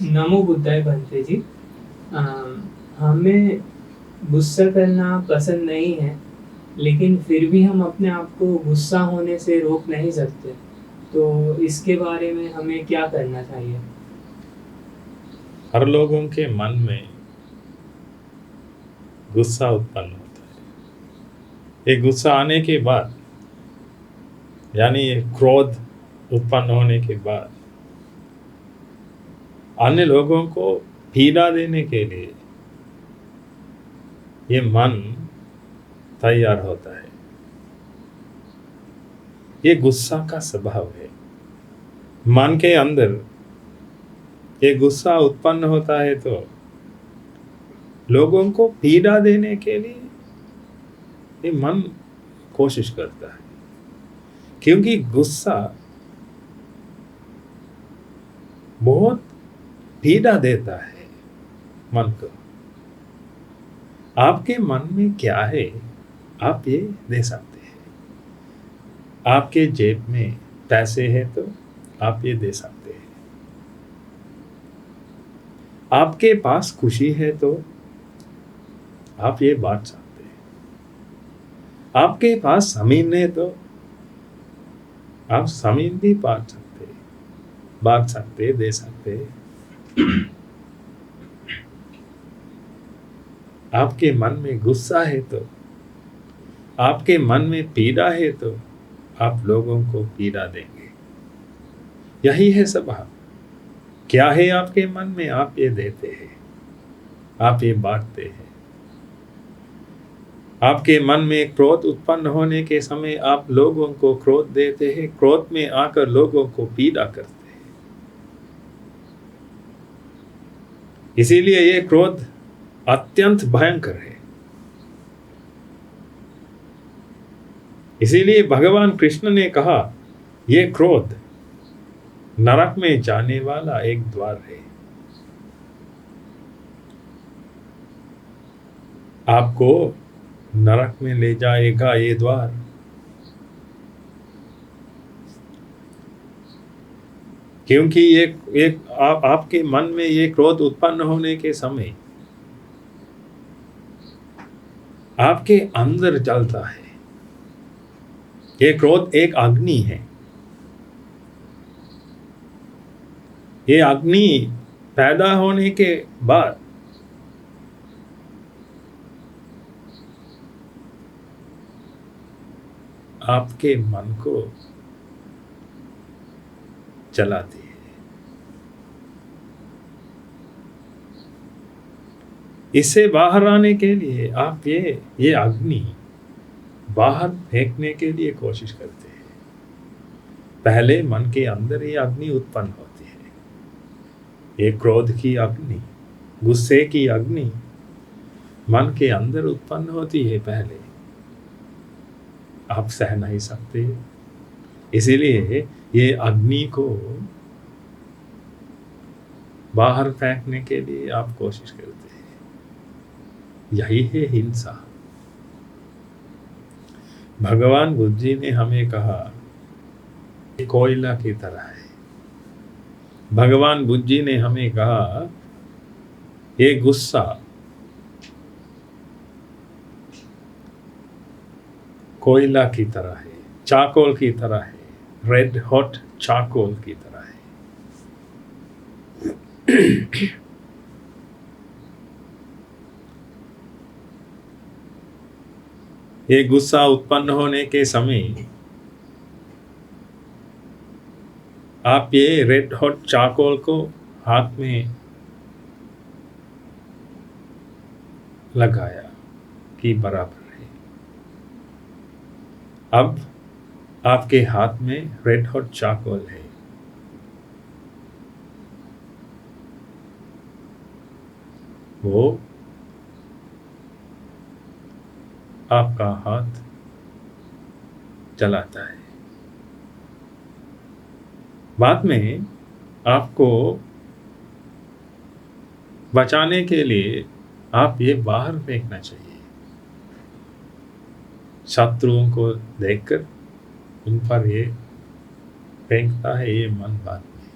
नमो बुद्धाय भंते जी। अ, हमें गुस्सा करना पसंद नहीं है, लेकिन फिर भी हम अपने आप को गुस्सा होने से रोक नहीं सकते। तो इसके बारे में हमें क्या करना चाहिए? हर लोगों के मन में गुस्सा उत्पन्न होता है। ये गुस्सा आने के बाद, यानी ये क्रोध उत्पन्न होने के बाद, अन्य लोगों को पीड़ा देने के लिए ये मन तैयार होता है। ये गुस्सा का स्वभाव है। मन के अंदर ये गुस्सा उत्पन्न होता है तो लोगों को पीड़ा देने के लिए ये मन कोशिश करता है, क्योंकि गुस्सा बहुत पीड़ा देता है मन को। आपके मन में क्या है, आप ये दे सकते हैं। आपके जेब में पैसे हैं तो आप ये दे सकते हैं। आपके पास खुशी है तो आप ये बांट सकते हैं। आपके पास जमीन है तो आप जमीन भी बांट सकते हैं, दे सकते हैं। आपके मन में गुस्सा है तो, आपके मन में पीड़ा है तो आप लोगों को पीड़ा देंगे। यही है स्वभाव। क्या है आपके मन में, आप ये देते हैं, आप ये बांटते हैं। आपके मन में क्रोध उत्पन्न होने के समय आप लोगों को क्रोध देते हैं, क्रोध में आकर लोगों को पीड़ा करते हैं। इसीलिए ये क्रोध अत्यंत भयंकर है। इसीलिए भगवान कृष्ण ने कहा, ये क्रोध नरक में जाने वाला एक द्वार है। आपको नरक में ले जाएगा ये द्वार। क्योंकि आपके मन में ये क्रोध उत्पन्न होने के समय आपके अंदर जलता है। ये क्रोध एक अग्नि है। ये अग्नि पैदा होने के बाद आपके मन को जलाती है। इससे बाहर आने के लिए आप ये अग्नि बाहर फेंकने के लिए कोशिश करते हैं। पहले मन के अंदर ये अग्नि उत्पन्न होती है। ये क्रोध की अग्नि, गुस्से की अग्नि मन के अंदर उत्पन्न होती है। पहले आप सह नहीं सकते, इसीलिए ये अग्नि को बाहर फेंकने के लिए आप कोशिश करते हैं। यही है हिंसा। भगवान बुद्ध जी ने हमें कहा, कोयला की तरह है। भगवान बुद्ध जी ने हमें कहा, ये गुस्सा कोयला की तरह है, चाकोल की तरह है, रेड हॉट चाकोल की तरह है। ये गुस्सा उत्पन्न होने के समय आप ये रेड हॉट चाकोल को हाथ में लगाया कि बराबर है। अब आपके हाथ में रेड हॉट चाकोल है। वो आपका हाथ जलाता है। बाद में आपको बचाने के लिए आप ये बाहर फेंकना चाहिए। शत्रुओं को देखकर उन पर ये फेंकता है ये मन बाद में।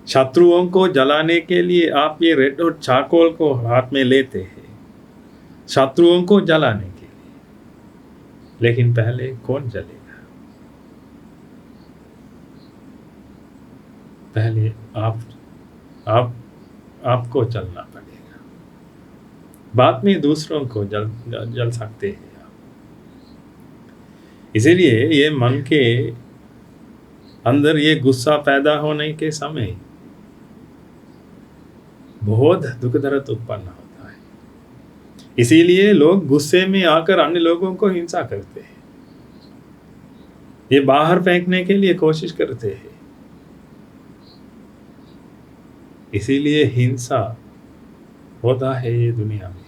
शत्रुओं को जलाने के लिए आप ये रेड हॉट चारकोल को हाथ में लेते हैं, शत्रुओं को जलाने के लिए। लेकिन पहले कौन जलेगा? पहले आपको जलना पड़ेगा, बाद में दूसरों को जल सकते हैं आप। इसीलिए ये मन के अंदर ये गुस्सा पैदा होने के समय बहुत दुख दर्द उत्पन्न होता है। इसीलिए लोग गुस्से में आकर अन्य लोगों को हिंसा करते हैं, ये बाहर फेंकने के लिए कोशिश करते हैं। इसीलिए हिंसा होता है ये दुनिया में।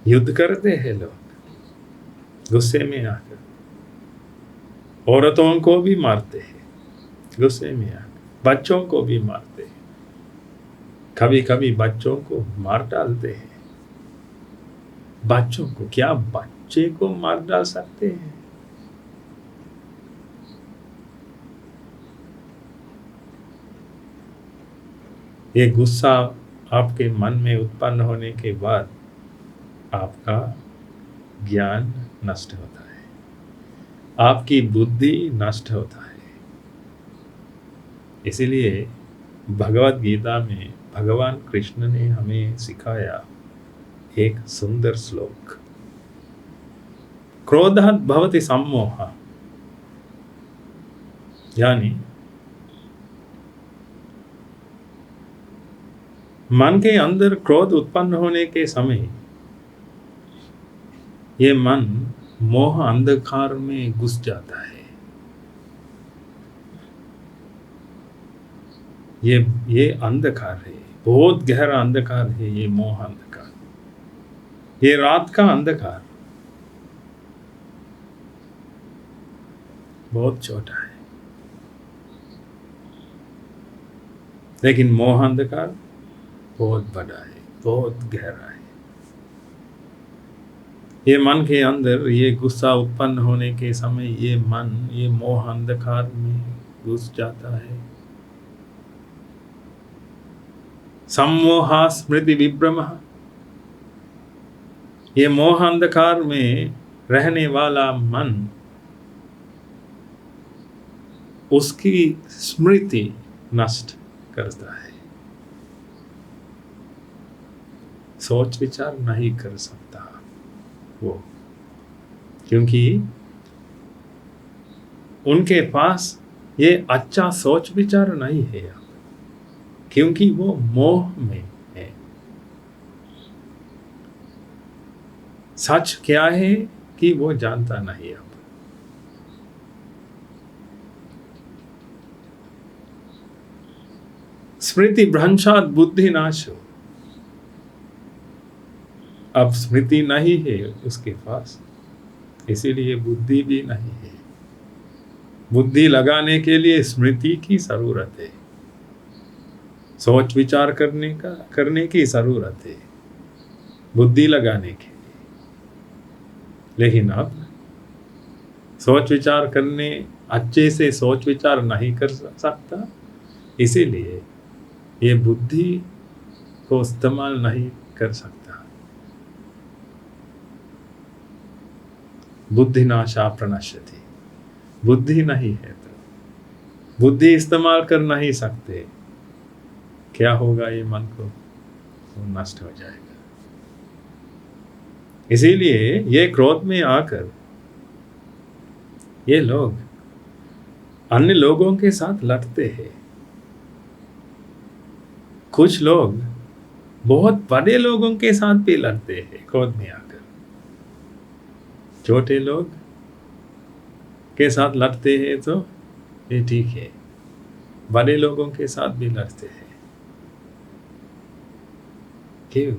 युद्ध करते हैं लोग गुस्से में आकर, औरतों को भी मारते हैं गुस्से में आकर, बच्चों को भी मारते हैं, कभी कभी बच्चों को मार डालते हैं। बच्चों को क्या, बच्चे को मार डाल सकते हैं? ये गुस्सा आपके मन में उत्पन्न होने के बाद आपका ज्ञान नष्ट होता है, आपकी बुद्धि नष्ट होता है। इसीलिए भगवद गीता में भगवान कृष्ण ने हमें सिखाया एक सुंदर श्लोक, क्रोधात् भवति सम्मोहः, यानी मन के अंदर क्रोध उत्पन्न होने के समय ये मन मोह अंधकार में घुस जाता है। ये अंधकार है, बहुत गहरा अंधकार है ये मोह अंधकार, ये रात का अंधकार बहुत छोटा है, लेकिन मोह अंधकार बहुत बड़ा है, बहुत गहरा है। ये मन के अंदर ये गुस्सा उत्पन्न होने के समय ये मन ये मोह अंधकार में घुस जाता है। सम्मोहा स्मृति विभ्रमः, ये मोह अंधकार में रहने वाला मन उसकी स्मृति नष्ट करता है, सोच विचार नहीं कर सकता वो, क्योंकि उनके पास ये अच्छा सोच विचार नहीं है, क्योंकि वो मोह में है। सच क्या है कि वो जानता नहीं अब। स्मृति भ्रंशात् बुद्धि नाशो, अब स्मृति नहीं है उसके पास, इसीलिए बुद्धि भी नहीं है। बुद्धि लगाने के लिए स्मृति की जरूरत है, सोच विचार करने की जरूरत है बुद्धि लगाने के लिए। लेकिन अब सोच विचार करने, अच्छे से सोच विचार नहीं कर सकता, इसीलिए ये बुद्धि को इस्तेमाल नहीं कर सकता। बुद्धि नाशा प्रणश्यति, बुद्धि नहीं है तो बुद्धि इस्तेमाल कर नहीं सकते, क्या होगा? ये मन को वो नष्ट हो जाएगा। इसीलिए ये क्रोध में आकर ये लोग अन्य लोगों के साथ लड़ते हैं। कुछ लोग बहुत बड़े लोगों के साथ भी लड़ते हैं क्रोध में आकर, छोटे लोग के साथ लड़ते हैं तो ये ठीक है, बड़े लोगों के साथ भी लड़ते हैं। क्यों?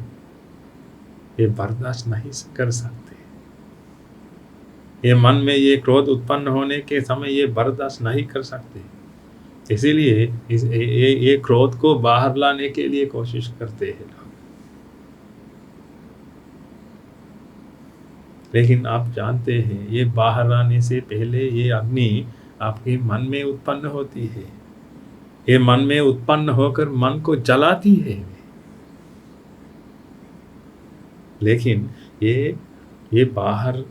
ये बर्दाश्त नहीं कर सकते, ये मन में ये क्रोध उत्पन्न होने के समय ये बर्दाश्त नहीं कर सकते, इसीलिए ये क्रोध को बाहर लाने के लिए कोशिश करते हैं लोग। लेकिन आप जानते हैं ये बाहर आने से पहले ये अग्नि आपके मन में उत्पन्न होती है। ये मन में उत्पन्न होकर मन को जलाती है। लेकिन ये बाहर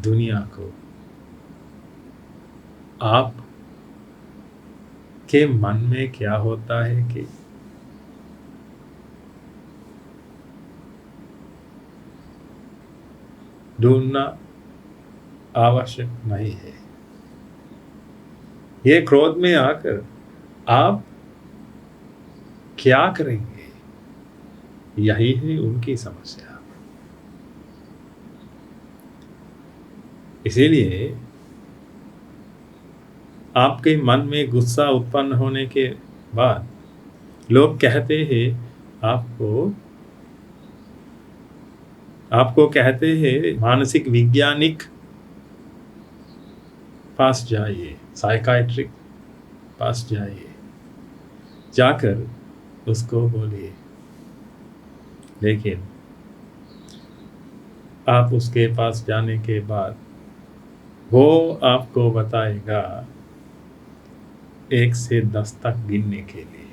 दुनिया को आप के मन में क्या होता है कि ढूंढना आवश्यक नहीं है। ये क्रोध में आकर आप क्या करेंगे, यही है उनकी समस्या। इसीलिए आपके मन में गुस्सा उत्पन्न होने के बाद लोग कहते हैं आपको कहते हैं मानसिक वैज्ञानिक पास जाइए, साइकाइट्रिक पास जाइए, जाकर उसको बोलिए। लेकिन आप उसके पास जाने के बाद वो आपको बताएगा 1 से 10 तक गिनने के लिए।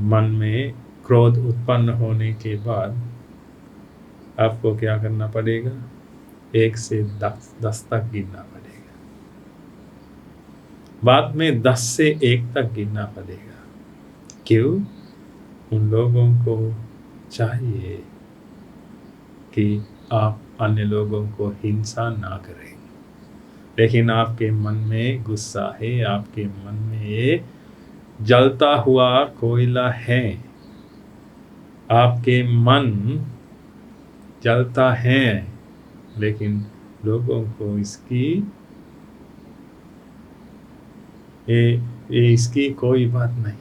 मन में क्रोध उत्पन्न होने के बाद आपको क्या करना पड़ेगा? 1 से 10 तक गिनना पड़ेगा। बाद में 10 से 1 तक गिनना पड़ेगा। क्यों? उन लोगों को चाहिए कि आप अन्य लोगों को हिंसा ना करें। लेकिन आपके मन में गुस्सा है, आपके मन में ये जलता हुआ कोयला है, आपके मन जलता है, लेकिन लोगों को इसकी कोई बात नहीं है।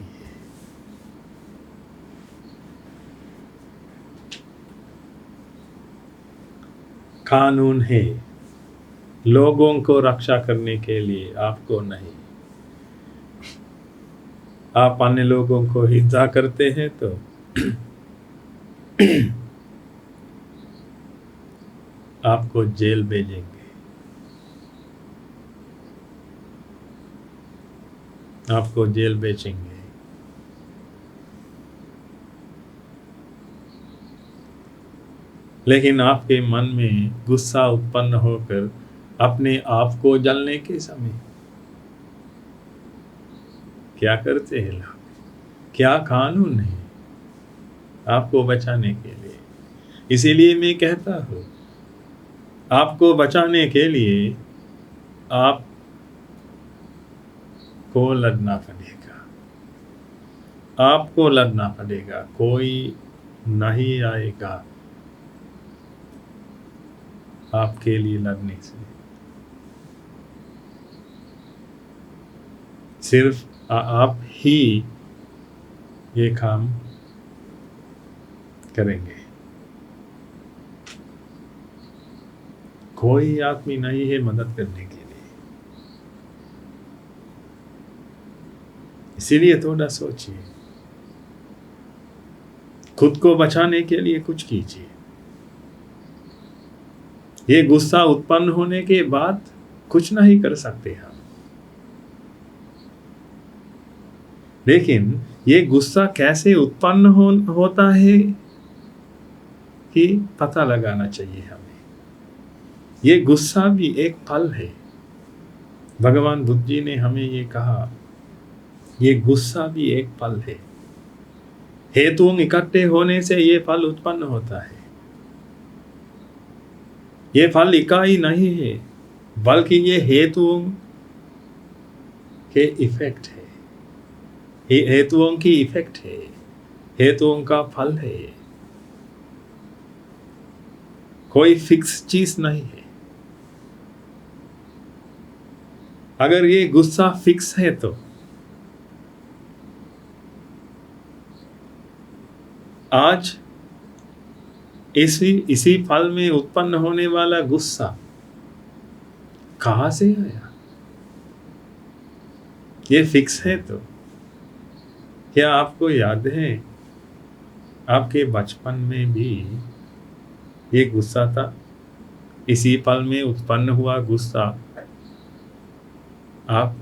कानून है लोगों को रक्षा करने के लिए, आपको नहीं। आप अन्य लोगों को हिंसा करते हैं तो आपको जेल भेजेंगे, आपको जेल भेजेंगे। लेकिन आपके मन में गुस्सा उत्पन्न होकर अपने आप को जलने के समय क्या करते हैं लोग? क्या कानून है आपको बचाने के लिए? इसीलिए मैं कहता हूँ, आपको बचाने के लिए आपको लड़ना पड़ेगा, आपको लड़ना पड़ेगा। कोई नहीं आएगा आपके लिए लड़ने से। सिर्फ आप ही ये काम करेंगे। कोई आदमी नहीं है मदद करने के लिए। इसीलिए थोड़ा सोचिए, खुद को बचाने के लिए कुछ कीजिए। ये गुस्सा उत्पन्न होने के बाद कुछ नहीं कर सकते हम, लेकिन ये गुस्सा कैसे उत्पन्न होता है कि पता लगाना चाहिए हमें। ये गुस्सा भी एक फल है। भगवान बुद्ध जी ने हमें ये कहा, ये गुस्सा भी एक फल है। हेतुओं इकट्ठे होने से ये फल उत्पन्न होता है। ये फल इकाई नहीं है, बल्कि ये हेतुओं के इफेक्ट है। ये हेतुओं की इफेक्ट है, हेतुओं का फल है। कोई फिक्स चीज नहीं है। अगर ये गुस्सा फिक्स है तो आज इसी फल में उत्पन्न होने वाला गुस्सा कहां से आया? ये फिक्स है तो क्या आपको याद है आपके बचपन में भी ये गुस्सा था, इसी पल में उत्पन्न हुआ गुस्सा आप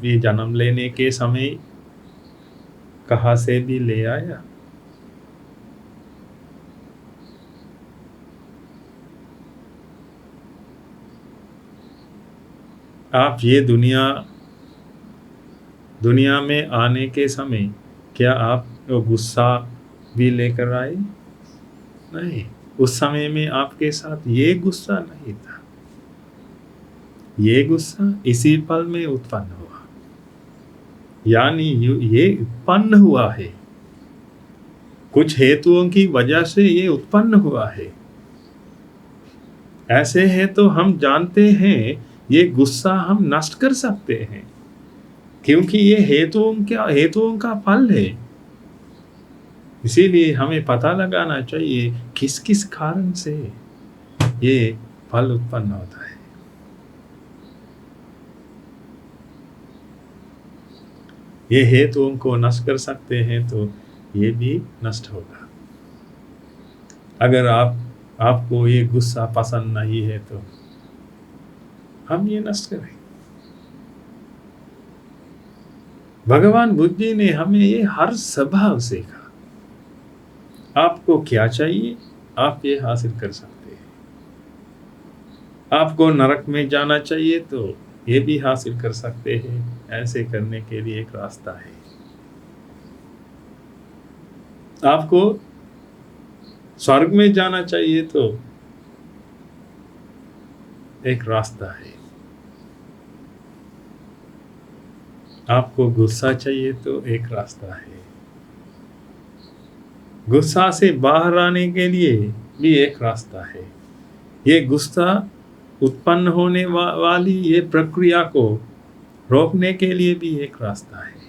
ये जन्म लेने के समय कहाँ से भी ले आया। आप ये दुनिया में आने के समय क्या आप वो गुस्सा भी लेकर आए? नहीं, उस समय में आपके साथ ये गुस्सा नहीं था। ये गुस्सा इसी पल में उत्पन्न हुआ, यानी ये उत्पन्न हुआ है, कुछ हेतुओं की वजह से ये उत्पन्न हुआ है। ऐसे है तो हम जानते हैं ये गुस्सा हम नष्ट कर सकते हैं, क्योंकि ये हेतुओं का फल है। इसीलिए हमें पता लगाना चाहिए किस किस कारण से ये फल उत्पन्न होता है। ये हेतुओं को नष्ट कर सकते हैं तो ये भी नष्ट होगा। अगर आपको ये गुस्सा पसंद नहीं है तो हम ये नष्ट करें। भगवान बुद्ध जी ने हमें ये हर स्वभाव सीखा। आपको क्या चाहिए आप ये हासिल कर सकते हैं। आपको नरक में जाना चाहिए तो ये भी हासिल कर सकते हैं। ऐसे करने के लिए एक रास्ता है। आपको स्वर्ग में जाना चाहिए तो एक रास्ता है। आपको गुस्सा चाहिए तो एक रास्ता है। गुस्सा से बाहर आने के लिए भी एक रास्ता है। ये गुस्सा उत्पन्न होने वाली ये प्रक्रिया को रोकने के लिए भी एक रास्ता है।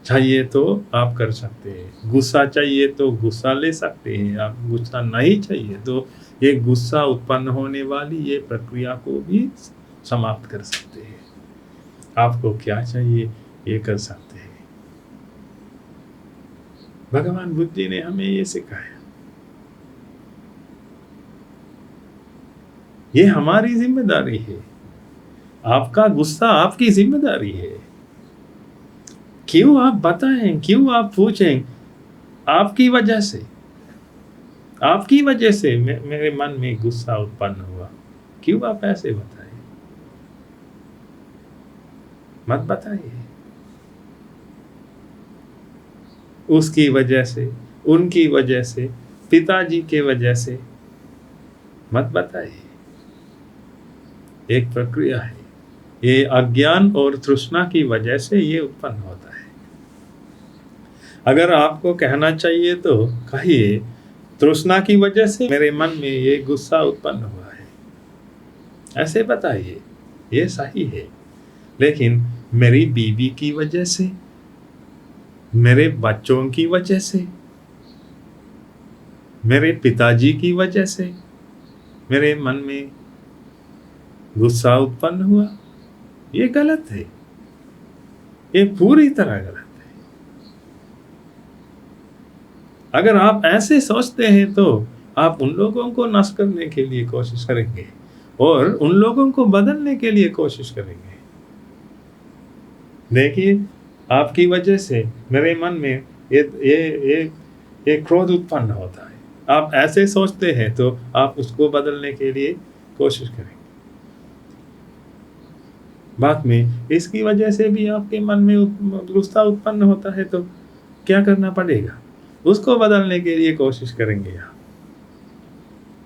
चाहिए तो आप कर सकते हैं। गुस्सा चाहिए तो गुस्सा ले सकते हैं। आप गुस्सा नहीं चाहिए तो ये गुस्सा उत्पन्न होने वाली ये प्रक्रिया को भी समाप्त कर सकते हैं। आपको क्या चाहिए ये कर सकते हैं। भगवान बुद्ध जी ने हमें ये सिखाया। ये हमारी जिम्मेदारी है। आपका गुस्सा आपकी जिम्मेदारी है। क्यों आप बताएं, क्यों आप पूछें? आपकी वजह से मेरे मन में गुस्सा उत्पन्न हुआ। क्यों आप ऐसे बताएं? मत बताइए। उसकी वजह से, उनकी वजह से, पिताजी के वजह से मत बताइए। एक प्रक्रिया है। ये अज्ञान और तृष्णा की वजह से ये उत्पन्न होता है। अगर आपको कहना चाहिए तो कहिए, तृष्णा की वजह से मेरे मन में ये गुस्सा उत्पन्न हुआ है। ऐसे बताइए, ये सही है। लेकिन मेरी बीवी की वजह से, मेरे बच्चों की वजह से, मेरे पिताजी की वजह से मेरे मन में गुस्सा उत्पन्न हुआ, ये गलत है। ये पूरी तरह गलत है। अगर आप ऐसे सोचते हैं तो आप उन लोगों को नष्ट करने के लिए कोशिश करेंगे और उन लोगों को बदलने के लिए कोशिश करेंगे। देखिए, आपकी वजह से मेरे मन में ये क्रोध उत्पन्न होता है। आप ऐसे सोचते हैं तो आप उसको बदलने के लिए कोशिश करेंगे। बाद में इसकी वजह से भी आपके मन में गुस्सा उत्पन्न होता है तो क्या करना पड़ेगा? उसको बदलने के लिए कोशिश करेंगे आप।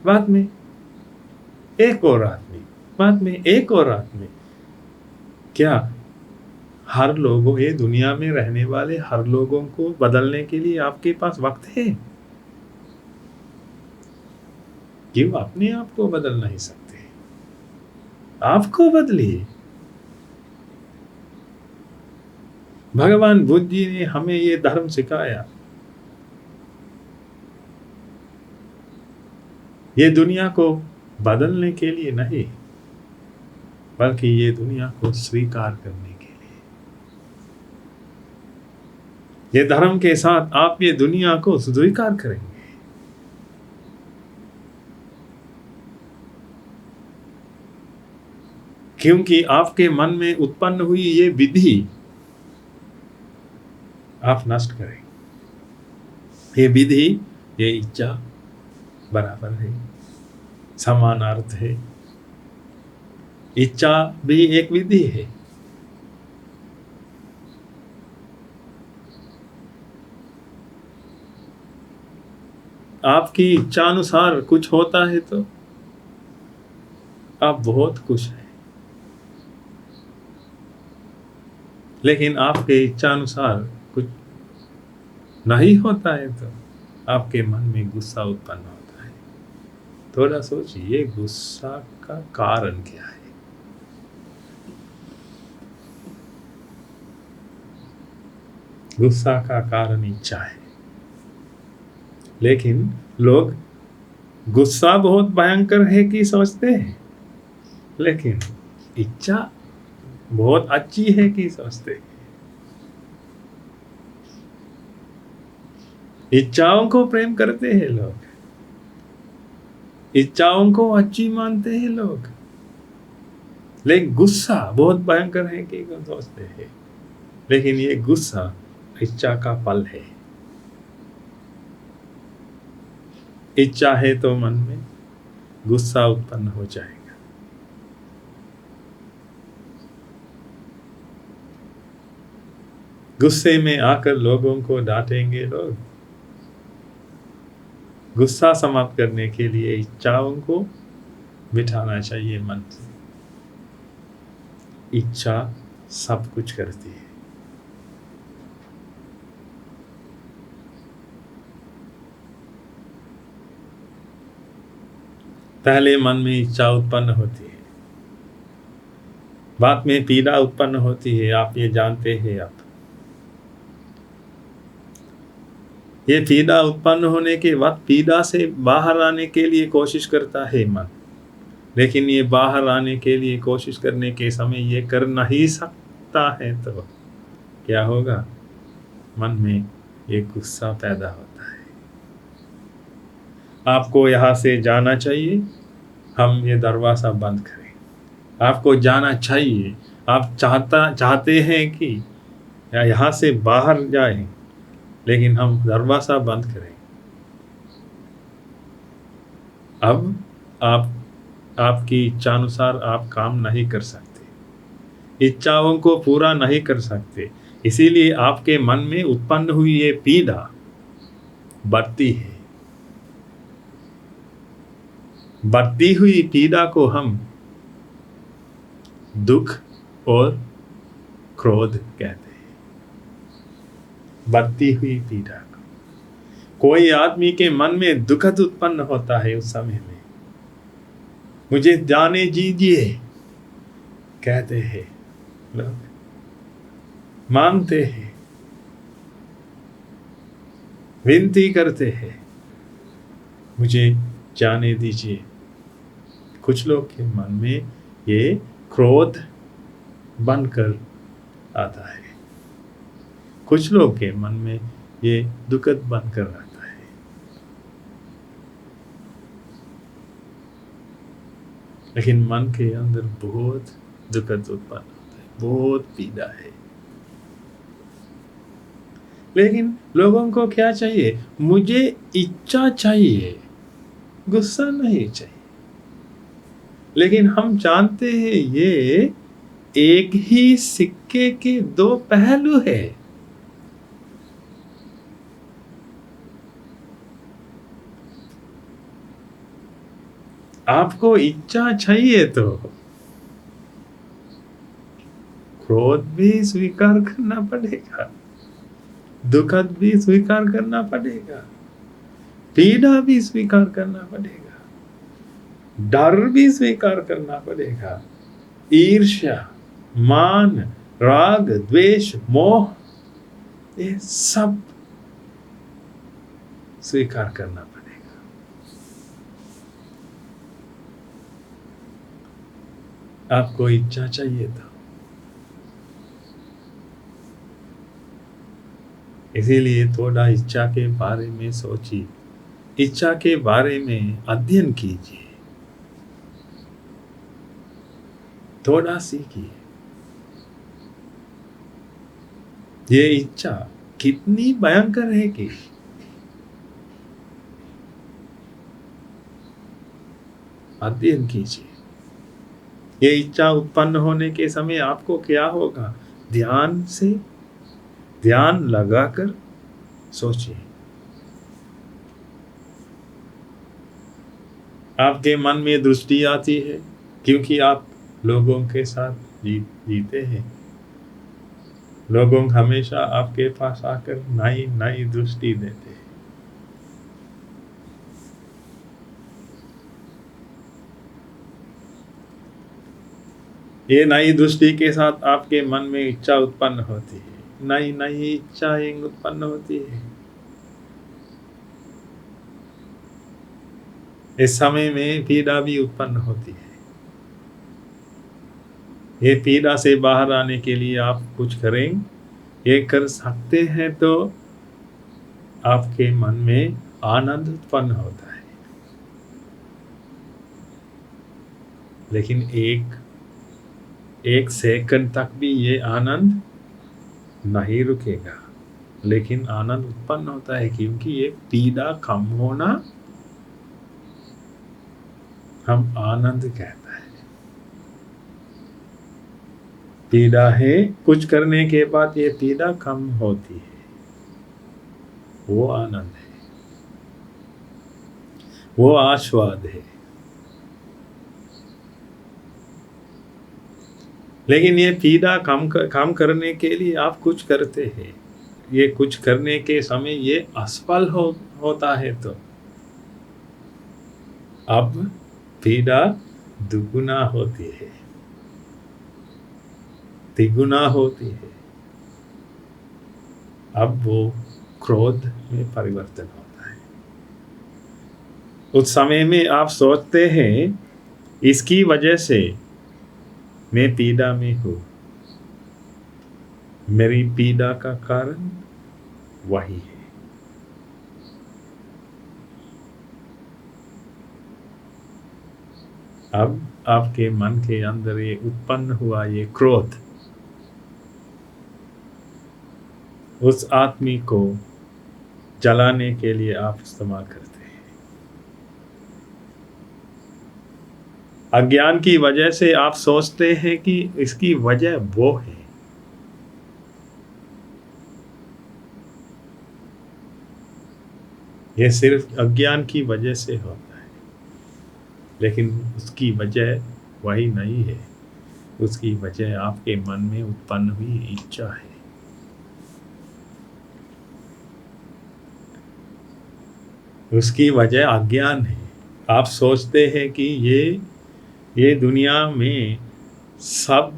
बाद में एक और आदमी, क्या हर लोगों, ये दुनिया में रहने वाले हर लोगों को बदलने के लिए आपके पास वक्त है? क्यों अपने आप को बदल नहीं सकते? आपको बदलिए। भगवान बुद्ध जी ने हमें ये धर्म सिखाया। ये दुनिया को बदलने के लिए नहीं, बल्कि ये दुनिया को स्वीकार करने के लिए। ये धर्म के साथ आप ये दुनिया को स्वीकार करेंगे। क्योंकि आपके मन में उत्पन्न हुई ये विधि आप नष्ट करेंगे। ये विधि, ये इच्छा बराबर है, समानार्थ है। इच्छा भी एक विधि है। आपकी इच्छा अनुसार कुछ होता है तो आप बहुत खुश हैं, लेकिन आपके इच्छा अनुसार कुछ नहीं होता है तो आपके मन में गुस्सा उत्पन्न होता है। थोड़ा सोचिए, ये गुस्सा का कारण क्या है? गुस्सा का कारण इच्छा है। लेकिन लोग गुस्सा बहुत भयंकर है कि समझते हैं, लेकिन इच्छा बहुत अच्छी है कि समझते हैं। इच्छाओं को प्रेम करते हैं लोग, इच्छाओं को अच्छी मानते हैं लोग, लेकिन गुस्सा बहुत भयंकर है कि सोचते हैं। लेकिन ये गुस्सा इच्छा का फल है। इच्छा है तो मन में गुस्सा उत्पन्न हो जाएगा। गुस्से में आकर लोगों को डांटेंगे लोग। गुस्सा समाप्त करने के लिए इच्छाओं को मिटाना चाहिए मन से। इच्छा सब कुछ करती है। पहले मन में इच्छा उत्पन्न होती है, बाद में पीड़ा उत्पन्न होती है। आप ये जानते हैं। आप ये पीड़ा उत्पन्न होने के बाद पीड़ा से बाहर आने के लिए कोशिश करता है मन, लेकिन ये बाहर आने के लिए कोशिश करने के समय ये कर नहीं सकता है तो क्या होगा? मन में एक गुस्सा पैदा होता है। आपको यहाँ से जाना चाहिए, हम ये दरवाज़ा बंद करें। आपको जाना चाहिए, आप चाहते हैं कि यहाँ से बाहर जाएं, लेकिन हम दरवाज़ा बंद करें। अब आपकी इच्छानुसार आप काम नहीं कर सकते, इच्छाओं को पूरा नहीं कर सकते। इसीलिए आपके मन में उत्पन्न हुई ये पीड़ा बढ़ती है। बढ़ती हुई पीड़ा को हम दुख और क्रोध कहते हैं। बढ़ती हुई पीड़ा को, कोई आदमी के मन में दुखद उत्पन्न होता है उस समय में, मुझे जाने दीजिए कहते हैं लोग, मांगते हैं, विनती करते हैं, मुझे जाने दीजिए। कुछ लोग के मन में ये क्रोध बनकर आता है, कुछ लोग के मन में ये दुखद बनकर आता है। लेकिन मन के अंदर बहुत दुखद उत्पन्न होता है, बहुत पीड़ा है। लेकिन लोगों को क्या चाहिए? मुझे इच्छा चाहिए, गुस्सा नहीं चाहिए। लेकिन हम जानते हैं ये एक ही सिक्के के दो पहलू है। आपको इच्छा चाहिए तो क्रोध भी स्वीकार करना पड़ेगा, दुखद भी स्वीकार करना पड़ेगा, पीड़ा भी स्वीकार करना पड़ेगा, डर भी स्वीकार करना पड़ेगा, ईर्ष्या, मान, राग, द्वेष, मोह, ये सब स्वीकार करना पड़ेगा। आपको इच्छा चाहिए तो इसीलिए थोड़ा इच्छा के बारे में सोचिए, इच्छा के बारे में अध्ययन कीजिए, थोड़ा सीखिए। ये इच्छा कितनी भयंकर है कि अध्ययन कीजिए। ये इच्छा उत्पन्न होने के समय आपको क्या होगा, ध्यान लगाकर सोचिए। आपके मन में दृष्टि आती है क्योंकि आप लोगों के साथ जीते हैं। लोगों हमेशा आपके पास आकर नई नई दृष्टि देते हैं। ये नई दृष्टि के साथ आपके मन में इच्छा उत्पन्न होती है, नई नई इच्छाएं उत्पन्न होती है। इस समय में पीड़ा भी उत्पन्न होती है। ये पीड़ा से बाहर आने के लिए आप कुछ करें, ये कर सकते हैं तो आपके मन में आनंद उत्पन्न होता है। लेकिन एक सेकंड तक भी ये आनंद नहीं रुकेगा, लेकिन आनंद उत्पन्न होता है क्योंकि ये पीड़ा कम होना हम आनंद कहता है। पीड़ा है, कुछ करने के बाद ये पीड़ा कम होती है, वो आनंद है, वो आस्वाद है। लेकिन ये पीड़ा कम करने के लिए आप कुछ करते हैं, ये कुछ करने के समय ये असफल होता है तो अब पीड़ा दुगुना होती है, तिगुना होती है। अब वो क्रोध में परिवर्तन होता है। उस समय में आप सोचते हैं इसकी वजह से मैं पीड़ा में हूँ, मेरी पीड़ा का कारण वही है। अब आपके मन के अंदर ये उत्पन्न हुआ ये क्रोध, उस आदमी को जलाने के लिए आप इस्तेमाल करते हैं। अज्ञान की वजह से आप सोचते हैं कि इसकी वजह वो है। ये सिर्फ अज्ञान की वजह से होता है, लेकिन उसकी वजह वही नहीं है। उसकी वजह आपके मन में उत्पन्न हुई इच्छा है। उसकी वजह अज्ञान है। आप सोचते हैं कि ये दुनिया में सब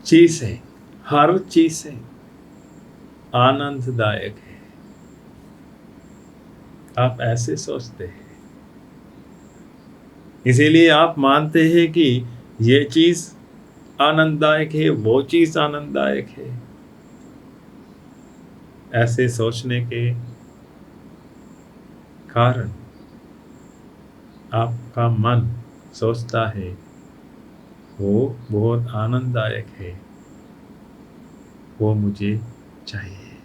चीज है, हर चीज है आनंददायक है। आप ऐसे सोचते हैं, इसीलिए आप मानते हैं कि ये चीज आनंददायक है, वो चीज आनंददायक है। ऐसे सोचने के कारण आपका मन सोचता है वो बहुत आनंददायक है, वो मुझे चाहिए।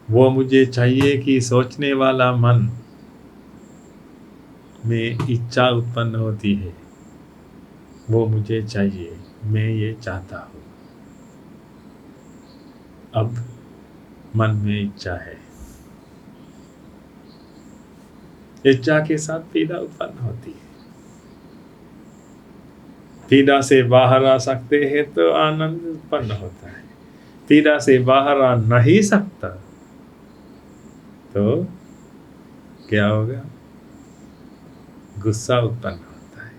वो मुझे चाहिए कि सोचने वाला मन में इच्छा उत्पन्न होती है, वो मुझे चाहिए, मैं ये चाहता हूँ। अब मन में इच्छा है, इच्छा के साथ पीड़ा उत्पन्न होती है। पीड़ा से बाहर आ सकते हैं तो आनंद उत्पन्न होता है। पीड़ा से बाहर आ नहीं सकता तो क्या होगा, गुस्सा उत्पन्न होता है।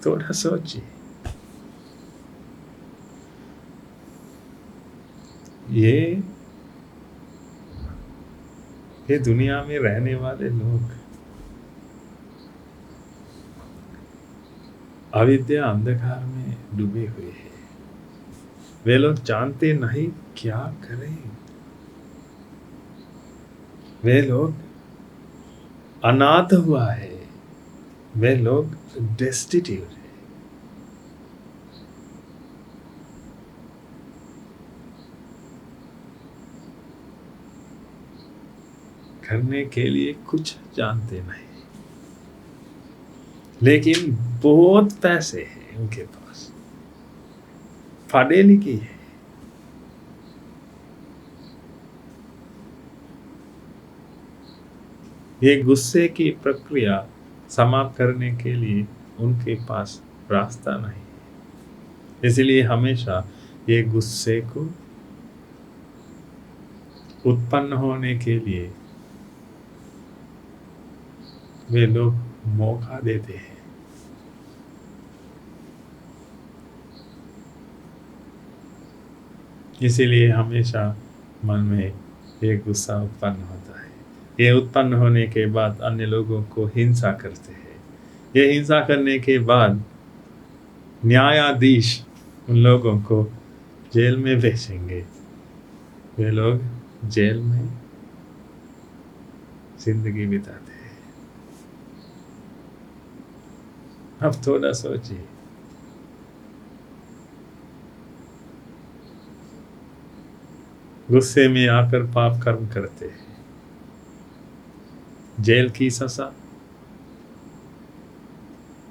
थोड़ा सोचिए, ये ये दुनिया में रहने वाले लोग अविद्या अंधकार में डूबे हुए हैं। वे लोग जानते नहीं क्या करें। वे लोग अनाथ हुआ है। वे लोग डेस्टिट्यूट है। करने के लिए कुछ जानते नहीं, लेकिन बहुत पैसे हैं उनके पास, पढ़े लिखे है। ये गुस्से की प्रक्रिया समाप्त करने के लिए उनके पास रास्ता नहीं है। इसलिए हमेशा ये गुस्से को उत्पन्न होने के लिए वे लोग मौका देते हैं। इसीलिए हमेशा मन में ये गुस्सा उत्पन्न होता है। ये उत्पन्न होने के बाद अन्य लोगों को हिंसा करते हैं। ये हिंसा करने के बाद न्यायाधीश उन लोगों को जेल में भेजेंगे। वे लोग जेल में जिंदगी बिताते हैं। अब थोड़ा सोचिए, गुस्से में आकर पाप कर्म करते हैं, जेल की सजा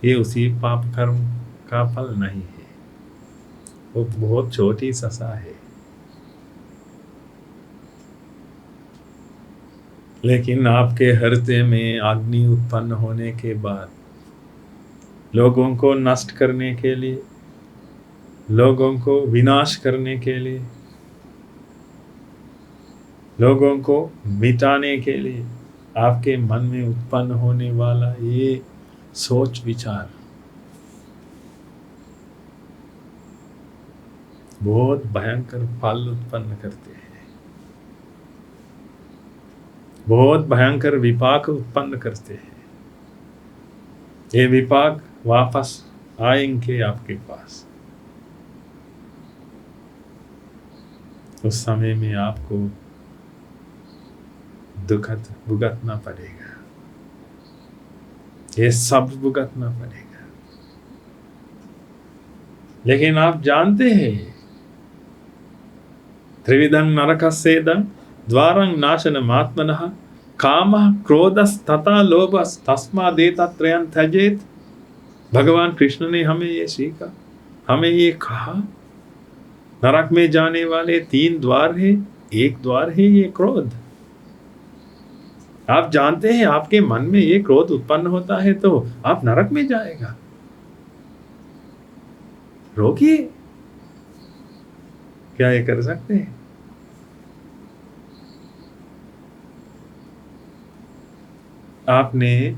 ये उसी पाप कर्म का फल नहीं है, वो बहुत छोटी सजा है। लेकिन आपके हृदय में अग्नि उत्पन्न होने के बाद लोगों को नष्ट करने के लिए, लोगों को विनाश करने के लिए, लोगों को मिटाने के लिए आपके मन में उत्पन्न होने वाला ये सोच विचार बहुत भयंकर फल उत्पन्न करते हैं, बहुत भयंकर विपाक उत्पन्न करते हैं। ये विपाक वापस आएंगे आपके पास। उस समय में आपको दुखद भुगतना पड़ेगा, ये सब भुगतना पड़ेगा। लेकिन आप जानते हैं त्रिविधं नरकस्येदं द्वारं नाशनमात्मनः कामः क्रोधस्तथा लोभस्तस्मादेतत्त्रयं त्यजेत्। भगवान कृष्ण ने हमें ये सीखा, हमें ये कहा, नरक में जाने वाले 3 द्वार हैं। एक द्वार है ये क्रोध। आप जानते हैं आपके मन में ये क्रोध उत्पन्न होता है तो आप नरक में जाएगा। रोकिए, क्या ये कर सकते हैं? आपने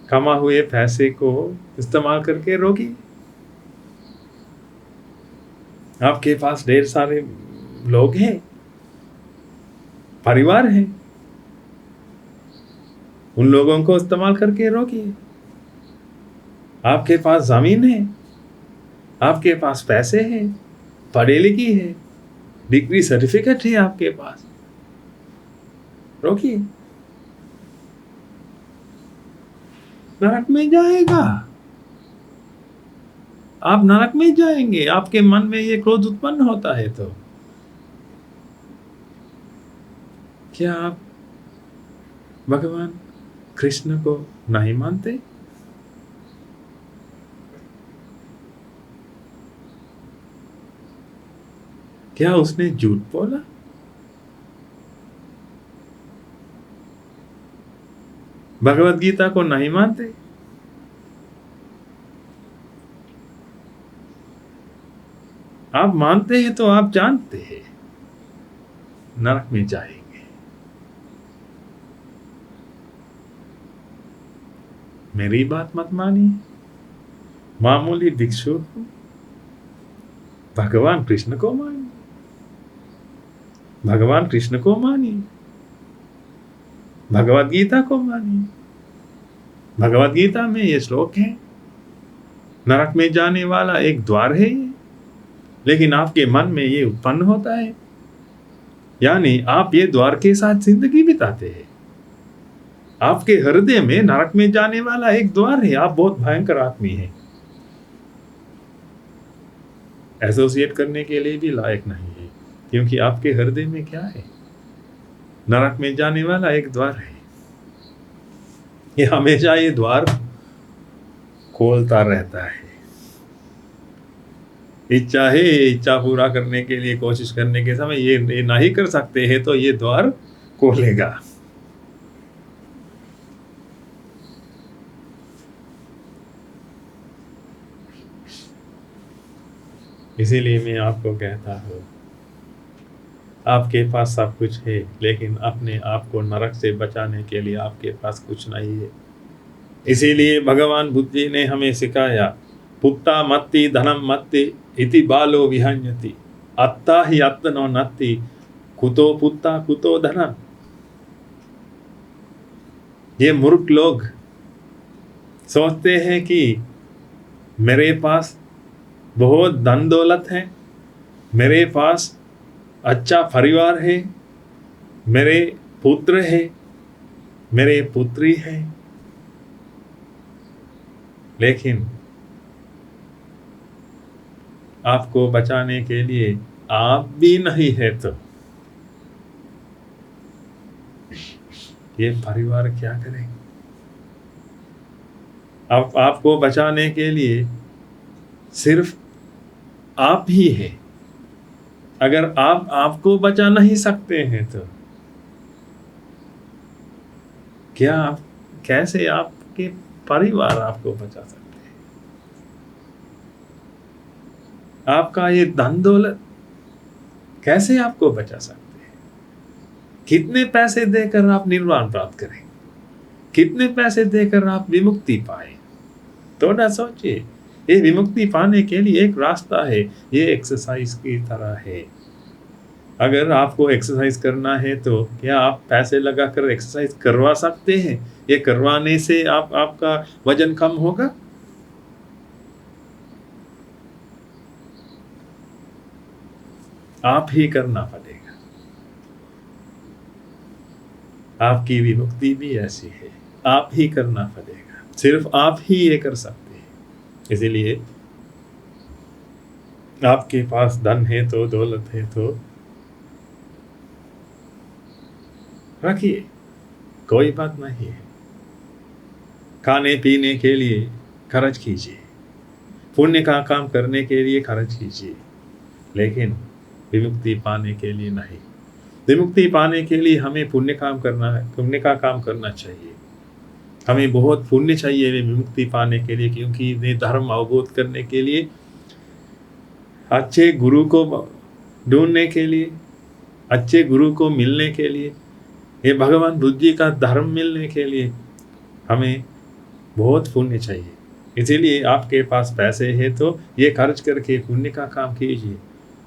कमा हुए पैसे को इस्तेमाल करके रोकिए। आपके पास ढेर सारे लोग हैं, परिवार है, उन लोगों को इस्तेमाल करके रोकिए। आपके पास जमीन है, आपके पास पैसे हैं, पढ़े लिखी है, डिग्री सर्टिफिकेट है आपके पास, रोकिए। नरक में जाएगा, आप नरक में जाएंगे। आपके मन में ये क्रोध उत्पन्न होता है तो क्या आप भगवान कृष्ण को नहीं मानते? क्या उसने झूठ बोला? भगवत गीता को नहीं मानते? आप मानते हैं तो आप जानते हैं नरक में जाएंगे। मेरी बात मत मानिए, मामूली भिक्षु भगवान कृष्ण को मानिए। भगवान कृष्ण को मानिए, भगवद गीता को मानिए। भगवद गीता में ये श्लोक है, नरक में जाने वाला एक द्वार है ये, लेकिन आपके मन में ये उत्पन्न होता है, यानी आप ये द्वार के साथ जिंदगी बिताते हैं। आपके हृदय में नरक में जाने वाला एक द्वार है, आप बहुत भयंकर आदमी हैं, एसोसिएट करने के लिए भी लायक नहीं है, क्योंकि आपके हृदय में क्या है, नरक में जाने वाला एक द्वार है। ये हमेशा ये द्वार खोलता रहता है। इच्छा है, इच्छा पूरा करने के लिए कोशिश करने के समय ये नहीं कर सकते हैं तो ये द्वार खोलेगा। इसीलिए मैं आपको कहता हूँ, आपके पास सब कुछ है, लेकिन अपने आप को नरक से बचाने के लिए आपके पास कुछ नहीं है। इसीलिए भगवान बुद्ध जी ने हमें सिखाया, पुत्ता मत्ति धनम मत्ति इति बालो विहन्यति, अत्ता ही अत्तनो नत्ति, कुतो पुत्ता कुतो धनम। ये मूर्ख लोग सोचते हैं कि मेरे पास बहुत धन दौलत है, मेरे पास अच्छा परिवार है, मेरे पुत्र है, मेरे पुत्री है, लेकिन आपको बचाने के लिए आप भी नहीं है तो ये परिवार क्या करें? अब आपको बचाने के लिए सिर्फ आप ही है। अगर आप आपको बचा नहीं सकते हैं तो क्या कैसे आपके परिवार आपको बचा सकते हैं? आपका ये धन दौलत कैसे आपको बचा सकते हैं? कितने पैसे देकर आप निर्वाण प्राप्त करें? कितने पैसे देकर आप विमुक्ति पाए? थोड़ा सोचिए। ये विमुक्ति पाने के लिए एक रास्ता है, ये एक्सरसाइज की तरह है। अगर आपको एक्सरसाइज करना है तो क्या आप पैसे लगाकर एक्सरसाइज करवा सकते हैं? ये करवाने से आपका वजन कम होगा? आप ही करना पड़ेगा। आपकी विमुक्ति भी ऐसी है, आप ही करना पड़ेगा, सिर्फ आप ही ये कर सकते हैं। इसीलिए आपके पास धन है तो, दौलत है तो रखिए, कोई बात नहीं है। खाने पीने के लिए खर्च कीजिए, पुण्य का काम करने के लिए खर्च कीजिए, लेकिन विमुक्ति पाने के लिए नहीं। विमुक्ति पाने के लिए हमें पुण्य काम करना है, पुण्य का काम करना चाहिए। हमें बहुत पुण्य चाहिए विमुक्ति पाने के लिए, क्योंकि ये धर्म अवबोध करने के लिए, अच्छे गुरु को ढूंढने के लिए, अच्छे गुरु को मिलने के लिए, ये भगवान बुद्ध जी का धर्म मिलने के लिए हमें बहुत पुण्य चाहिए। इसीलिए आपके पास पैसे है तो ये खर्च करके पुण्य का काम कीजिए,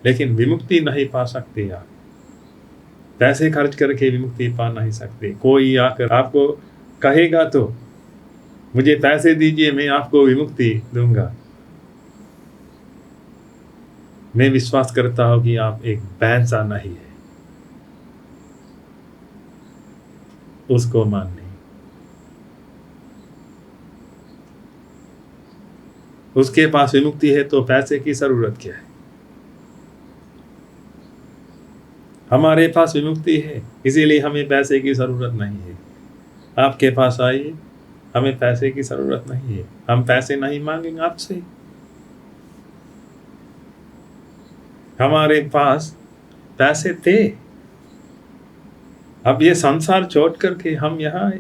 लेकिन विमुक्ति नहीं पा सकते आप। पैसे खर्च करके विमुक्ति पा नहीं सकते। कोई आकर आपको कहेगा तो मुझे पैसे दीजिए, मैं आपको विमुक्ति दूंगा। मैं विश्वास करता हूं कि आप एक भैंसा नहीं है उसको मानने। उसके पास विमुक्ति है तो पैसे की जरूरत क्या है? हमारे पास विमुक्ति है, इसीलिए हमें पैसे की जरूरत नहीं है। आपके पास आइए, हमें पैसे की जरूरत नहीं है, हम पैसे नहीं मांगेंगे आपसे। हमारे पास पैसे थे, अब ये संसार छोड़ करके हम यहाँ आए,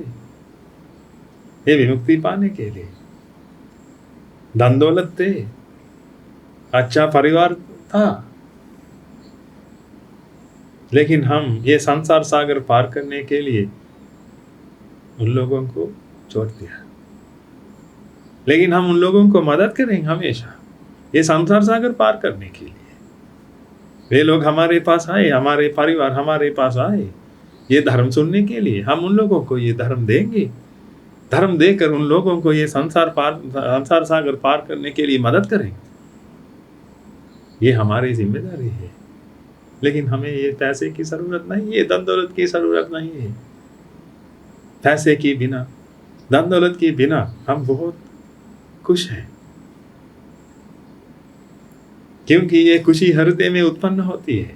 ये विमुक्ति पाने के लिए। धन दौलत थे, अच्छा परिवार था, लेकिन हम ये संसार सागर पार करने के लिए उन लोगों को छोड़ दिया। लेकिन हम उन लोगों को मदद करेंगे हमेशा, ये संसार सागर पार करने के लिए। वे लोग हमारे पास आए, हमारे परिवार हमारे पास आए ये धर्म सुनने के लिए। हम उन लोगों को ये धर्म देंगे, धर्म देकर उन लोगों को ये संसार सागर पार करने के लिए मदद करेंगे। ये हमारी जिम्मेदारी है। लेकिन हमें ये पैसे की ज़रूरत नहीं है, धन दौलत की ज़रूरत नहीं है। पैसे की बिना, धन दौलत के बिना हम बहुत खुश हैं, क्योंकि ये खुशी हृदय में उत्पन्न होती है।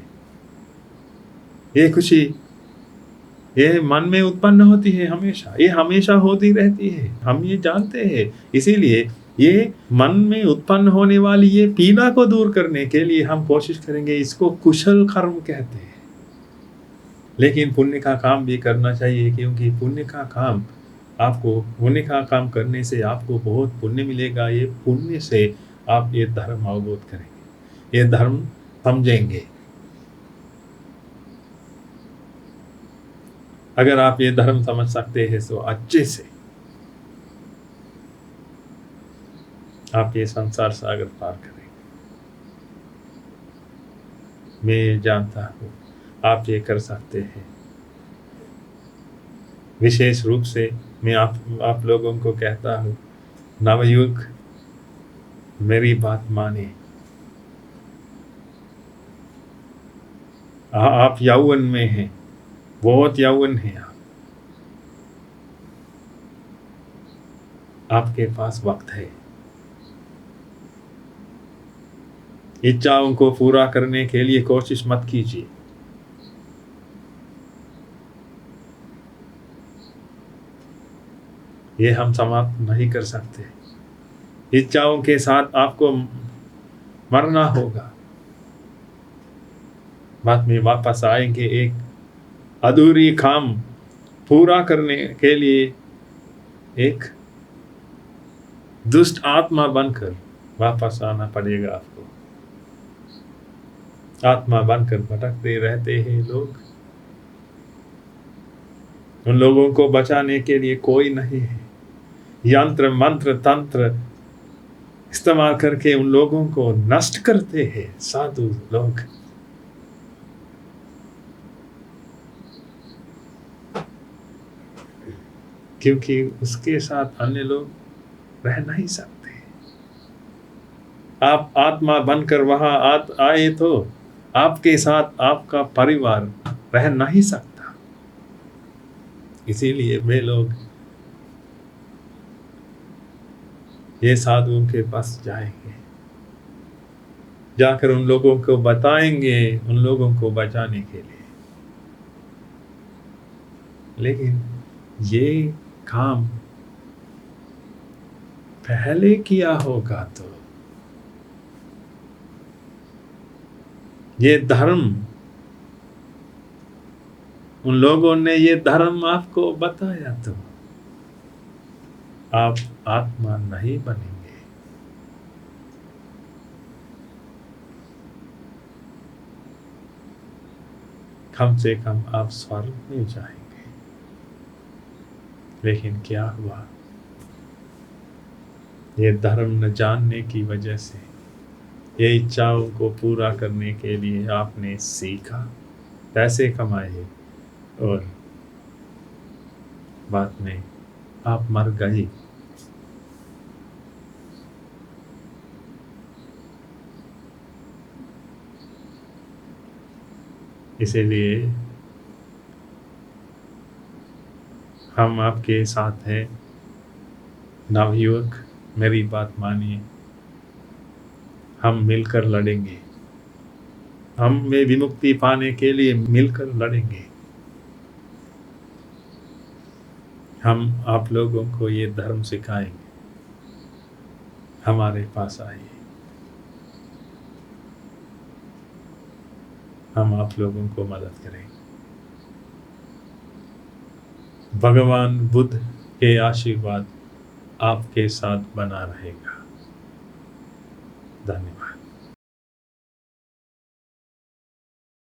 ये खुशी ये मन में उत्पन्न होती है हमेशा, ये हमेशा होती रहती है, हम ये जानते हैं। इसीलिए ये मन में उत्पन्न होने वाली ये पीड़ा को दूर करने के लिए हम कोशिश करेंगे। इसको कुशल कर्म कहते हैं। लेकिन पुण्य का काम भी करना चाहिए, क्योंकि पुण्य का काम करने से आपको बहुत पुण्य मिलेगा। ये पुण्य से आप ये धर्म अवबोध करेंगे, ये धर्म समझेंगे। अगर आप ये धर्म समझ सकते हैं तो अच्छे से आप ये संसार सागर पार करेंगे। मैं ये जानता हूँ आप ये कर सकते हैं। विशेष रूप से मैं आप लोगों को कहता हूँ, नवयुग मेरी बात माने। आप यौवन में हैं, बहुत यौवन है आपके पास वक्त है। इच्छाओं को पूरा करने के लिए कोशिश मत कीजिए। ये हम समाप्त नहीं कर सकते। इच्छाओं के साथ आपको मरना होगा। बाद में वापस आएंगे एक अधूरी काम पूरा करने के लिए, एक दुष्ट आत्मा बनकर वापस आना पड़ेगा आपको। आत्मा बनकर भटकते रहते हैं लोग। उन लोगों को बचाने के लिए कोई नहीं है। यंत्र मंत्र तंत्र इस्तेमाल करके उन लोगों को नष्ट करते हैं साधु लोग। क्योंकि उसके साथ अन्य लोग रह नहीं सकते। आप आत्मा बनकर वहां आए तो आपके साथ आपका परिवार रह नहीं सकता। इसीलिए वे लोग ये साधुओं के पास जाएंगे, जाकर उन लोगों को बताएंगे, उन लोगों को बचाने के लिए। लेकिन ये काम पहले किया होगा तो ये धर्म, उन लोगों ने ये धर्म आपको बताया तो आप आत्मा नहीं बनेंगे। कम से कम आप स्वर्ग में जाएंगे। लेकिन क्या हुआ? ये धर्म न जानने की वजह से, ये इच्छाओं को पूरा करने के लिए आपने सीखा, पैसे कमाए और बाद में आप मर गए। इसीलिए हम आपके साथ हैं। नवयुवक मेरी बात मानिए, हम मिलकर लड़ेंगे। हम में विमुक्ति पाने के लिए मिलकर लड़ेंगे। हम आप लोगों को ये धर्म सिखाएंगे। हमारे पास आइए, हम आप लोगों को मदद करेंगे। भगवान बुद्ध के आशीर्वाद आपके साथ बना रहेगा। धन्यवाद।